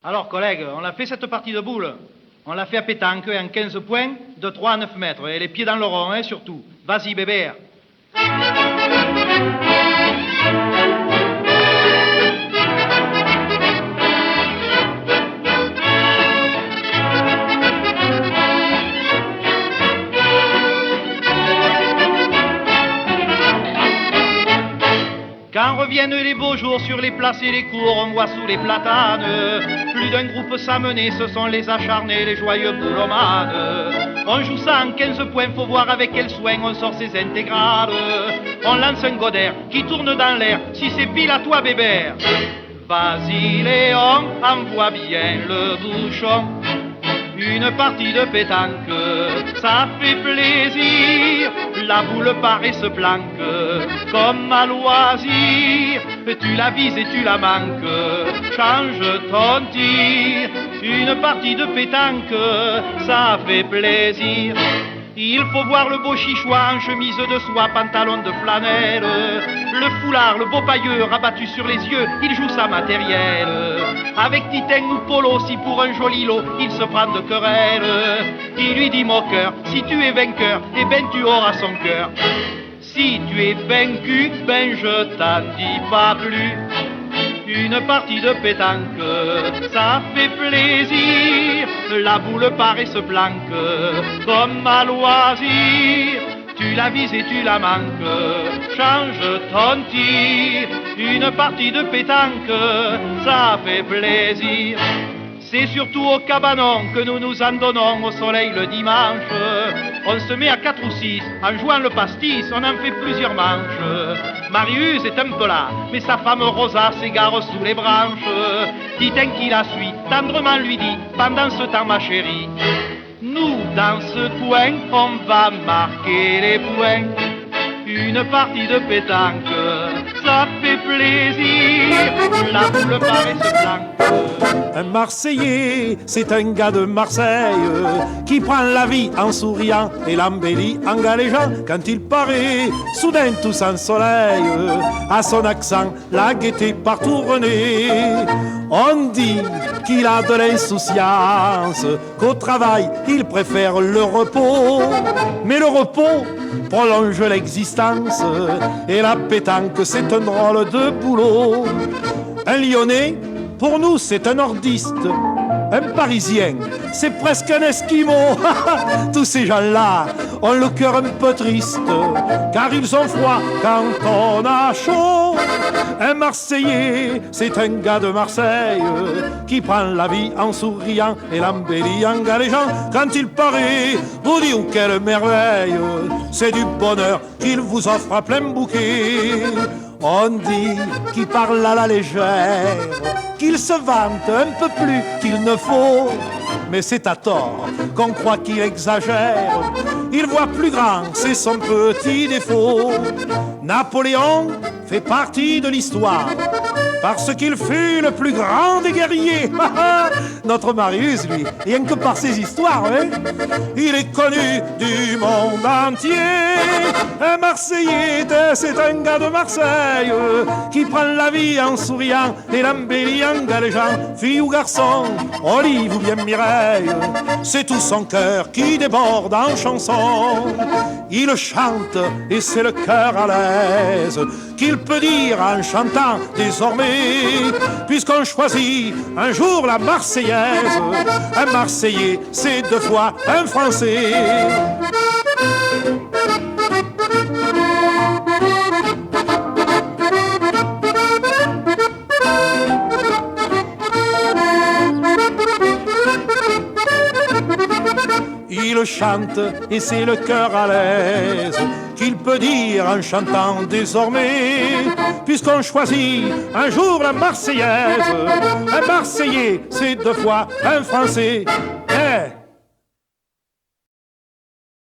Alors, collègues, on l'a fait cette partie de boules. On l'a fait à pétanque en 15 points, de 3 à 9 mètres. Et les pieds dans le rond, hein, surtout. Vas-y, bébé. Quand reviennent les beaux jours sur les places et les cours, on voit sous les platanes plus d'un groupe s'amener, ce sont les acharnés, les joyeux boulomanes. On joue ça en 15 points, faut voir avec quel soin on sort ses intégrales. On lance un godère qui tourne dans l'air, si c'est pile à toi bébert. Vas-y Léon, envoie bien le bouchon. Une partie de pétanque, ça fait plaisir. La boule part et se planque comme à loisir. Tu la vises et tu la manques, change ton tir. Une partie de pétanque, ça fait plaisir. Il faut voir le beau chichois en chemise de soie, pantalon de flanelle. Le foulard, le beau pailleux rabattu sur les yeux, il joue sa matérielle. Avec Titin ou Polo, si pour un joli lot, il se prend de querelle. Il lui dit moqueur, si tu es vainqueur, eh ben tu auras son cœur. Si tu es vaincu, ben je t'en dis pas plus. Une partie de pétanque, ça fait plaisir. La boule part et se planque comme à loisir. Tu la vises et tu la manques, change ton tir. Une partie de pétanque, ça fait plaisir. C'est surtout au cabanon que nous nous en donnons au soleil le dimanche. On se met à 4 ou 6, en jouant le pastis, on en fait plusieurs manches. Marius est un peu là, mais sa femme Rosa s'égare sous les branches. Titin qui la suit, tendrement lui dit, pendant ce temps ma chérie, nous dans ce coin, on va marquer les points. Une partie de pétanque, ça fait plaisir. La boule part et se planque. Un Marseillais, c'est un gars de Marseille qui prend la vie en souriant et l'embellit en galéjant. Quand il paraît, soudain tout sans soleil, à son accent, la gaieté partout renaît. On dit qu'il a de l'insouciance, qu'au travail, il préfère le repos. Mais le repos prolonge l'existence et la pétanque, c'est un drôle de boulot. Un Lyonnais, pour nous, c'est un nordiste. Un Parisien, c'est presque un Esquimau. Tous ces gens-là ont le cœur un peu triste, car ils ont froid quand on a chaud. Un Marseillais, c'est un gars de Marseille qui prend la vie en souriant et l'embellit en galéjant. Quand il paraît, vous dites quelle merveille, c'est du bonheur qu'il vous offre à plein bouquet. On dit qu'il parle à la légère, qu'il se vante un peu plus qu'il ne faut. Mais c'est à tort qu'on croit qu'il exagère. Il voit plus grand, c'est son petit défaut. Napoléon fait partie de l'histoire parce qu'il fut le plus grand des guerriers. Notre Marius, lui, rien que par ses histoires, hein, il est connu du monde entier. Un Marseillais, c'est un gars de Marseille qui prend la vie en souriant et l'embellit en galéjant. Fille ou garçon, Olive ou bien Mireille, c'est tout son cœur qui déborde en chanson. Il chante et c'est le cœur à l'aise qu'il peut dire en chantant désormais, puisqu'on choisit un jour la Marseillaise. Un Marseillais, c'est 2 fois un Français. Il chante et c'est le cœur à l'aise qu'il peut dire en chantant désormais, puisqu'on choisit un jour la Marseillaise. Un Marseillais, c'est 2 fois un Français.